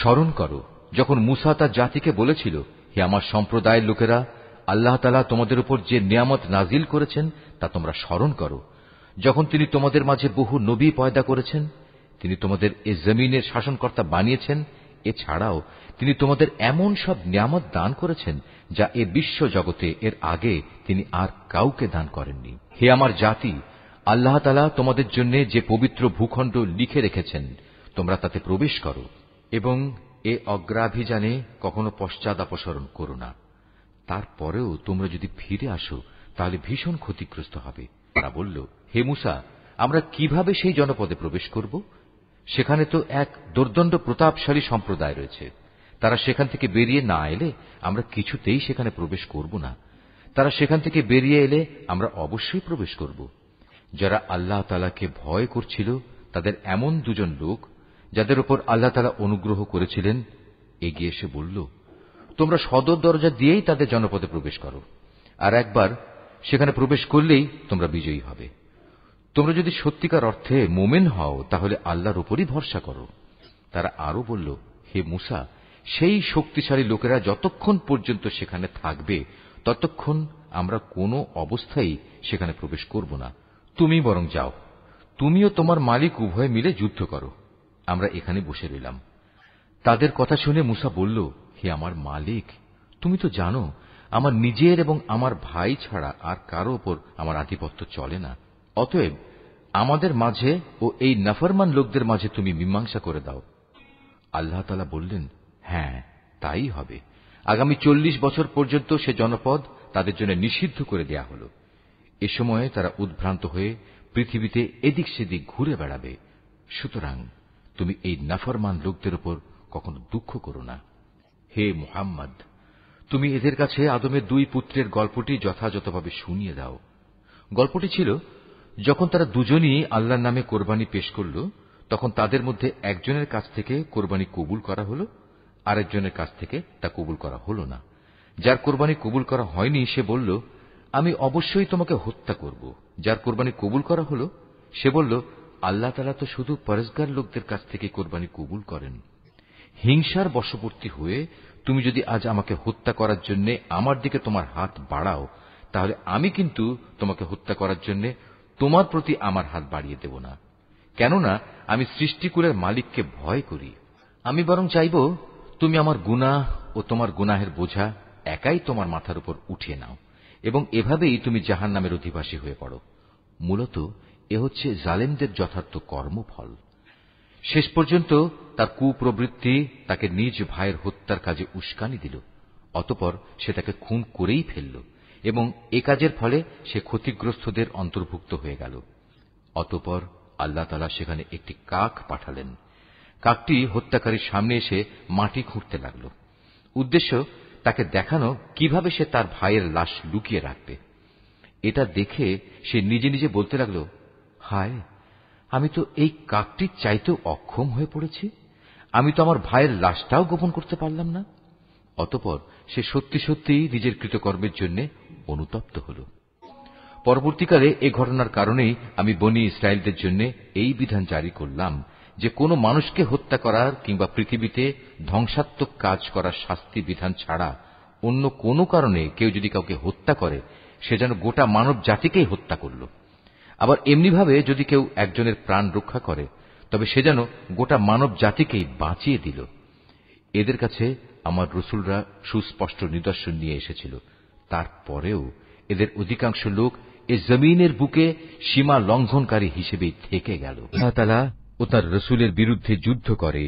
স্মরণ করো যখন মূসা তার জাতিকে বলেছিল, হে আমার সম্প্রদায়ের লোকেরা, আল্লাহ তাআলা তোমাদের উপর যে নিয়ামত নাজিল করেছেন তা তোমরা স্মরণ করো। যখন তিনি তোমাদের মাঝে বহু নবী পয়দা করেছেন, তিনি তোমাদের এ জমিনের শাসনকর্তা বানিয়েছেন, এছাড়াও তিনি তোমাদের এমন সব নিয়ামত দান করেছেন যা এ বিশ্ব জগতে এর আগে তিনি আর কাউকে দান করেননি। হে আমার জাতি, আল্লাহ তাআলা তোমাদের জন্য যে পবিত্র ভূখণ্ড লিখে রেখেছেন তোমরা তাতে প্রবেশ করো এবং এ অগ্রাভিযানে কখনো পশ্চাদাপসরণ করো না। তারপরেও তোমরা যদি ফিরে আসো তাহলে ভীষণ ক্ষতিগ্রস্ত হবে। তারা বলল, হে মূসা, আমরা কিভাবে সেই জনপদে প্রবেশ করব? সেখানে তো এক দুর্দণ্ড প্রতাপশালী সম্প্রদায় রয়েছে। তারা সেখান থেকে বেরিয়ে না এলে আমরা কিছুতেই সেখানে প্রবেশ করব না। তারা সেখান থেকে বেরিয়ে এলে আমরা অবশ্যই প্রবেশ করব। যারা আল্লাহ তাআলাকে ভয় করছিল তাদের এমন দুজন লোক যাদের উপর আল্লাহ তাআলা অনুগ্রহ করেছিলেন এগিয়ে এসে বলল, তোমরা সদর দরজা দিয়েই তাদের জনপদে প্রবেশ করো, আর একবার সেখানে প্রবেশ করলেই তোমরা বিজয়ী হবে। তোমরা যদি সত্যিকার অর্থে মোমেন হও তাহলে আল্লাহর উপরই ভরসা করো। তারা আরো বলল, হে মূসা, সেই শক্তিশালী লোকেরা যতক্ষণ পর্যন্ত সেখানে থাকবে ততক্ষণ আমরা কোনো অবস্থায় সেখানে প্রবেশ করব না। তুমি বরং যাও, তুমিও তোমার মালিক উভয় মিলে যুদ্ধ করো, আমরা এখানে বসে রইলাম। তাদের কথা শুনে মূসা বলল, হে আমার মালিক, তুমি তো জানো আমার নিজের এবং আমার ভাই ছাড়া আর কারো ওপর আমার আধিপত্য চলে না। অতএব আমাদের মাঝে ও এই নাফরমান লোকদের মাঝে তুমি মীমাংসা করে দাও। আল্লাহ তাআলা বললেন, হ্যাঁ, তাই হবে। আগামী 40 বছর পর্যন্ত সে জনপদ তাদের জন্য নিষিদ্ধ করে দেয়া হল। এ সময়ে তারা উদ্ভ্রান্ত হয়ে পৃথিবীতে এদিক সেদিক ঘুরে বেড়াবে। সুতরাং তুমি এই নাফরমান লোকদের উপর কখনো দুঃখ করো না। হে মুহাম্মদ, তুমি এদের কাছে আদমের 2 পুত্রের গল্পটি যথাযথভাবে শুনিয়ে দাও। গল্পটি ছিল, যখন তারা দুজনই আল্লাহর নামে কোরবানি পেশ করল তখন তাদের মধ্যে একজনের কাছ থেকে কোরবানি কবুল করা হল, আরেকজনের কাছ থেকে তা কবুল করা হল না। যার কোরবানি কবুল করা হয়নি সে বলল, আমি অবশ্যই তোমাকে হত্যা করব। যার কোরবানি কবুল করা হল সে বলল, আল্লাহ তাআলা তো শুধু পরহেজগার লোকদের কাছ থেকে কোরবানি কবুল করেন। হিংসার বশবর্তী হয়ে তুমি যদি আজ আমাকে হত্যা করার জন্য আমার দিকে তোমার হাত বাড়াও তাহলে আমি কিন্তু তোমাকে হত্যা করার জন্য তোমার প্রতি আমার হাত বাড়িয়ে দেব না। কেননা আমি সৃষ্টিকুলের মালিককে ভয় করি। আমি বরং চাইব তুমি আমার গুনাহ ও তোমার গুনাহের বোঝা একাই তোমার মাথার উপর উঠিয়ে নাও এবং এভাবেই তুমি জাহান্নামের অধিবাসী হয়ে পড়ো। মূলত এ হচ্ছে জালেমদের যথার্থ কর্মফল। শেষ পর্যন্ত তার কুপ্রবৃত্তি তাকে নিজ ভাইয়ের হত্যার কাজে উস্কানি দিল। অতঃপর সে তাকে খুন করেই ফেলল এবং এ কাজের ফলে সে ক্ষতিগ্রস্তদের অন্তর্ভুক্ত হয়ে গেল। অতঃপর আল্লাহ তাআলা সেখানে একটি কাক পাঠালেন। কাকটি হত্যাকারীর সামনে এসে মাটি খুঁড়তে লাগল। উদ্দেশ্য তাকে দেখানো কিভাবে সে তার ভাইয়ের লাশ লুকিয়ে রাখবে। এটা দেখে সে নিজে নিজে বলতে লাগল, হায়, আমি তো এই কাকটির চাইতেও অক্ষম হয়ে পড়েছি। আমি তো আমার ভাইয়ের লাশটাও গোপন করতে পারলাম না। অতঃপর সে সত্যি সত্যিই নিজের কৃতকর্মের জন্য অনুতপ্ত হল। পরবর্তীকালে এ ঘটনার কারণেই আমি বনী ইসরায়েলদের জন্য এই বিধান জারি করলাম যে কোনো মানুষকে হত্যা করার কিংবা পৃথিবীতে ধ্বংসাত্মক কাজ করার শাস্তি বিধান ছাড়া অন্য কোনো কারণে কেউ যদি কাউকে হত্যা করে সে যেন গোটা মানব জাতিকেই হত্যা করল। আবার এমনিভাবে যদি কেউ একজনের প্রাণ রক্ষা করে তবে সে যেন গোটা মানব জাতিকেই বাঁচিয়ে দিল। এদের কাছে আমার রাসূলরা সুস্পষ্ট নিদর্শন নিয়ে এসেছিল, তারপরেও এদের অধিকাংশ লোক এ জমিনের বুকে সীমা লঙ্ঘনকারী হিসেবেই থেকে গেল। আল্লাহ তাআলা ও তার রাসূলের বিরুদ্ধে যুদ্ধ করে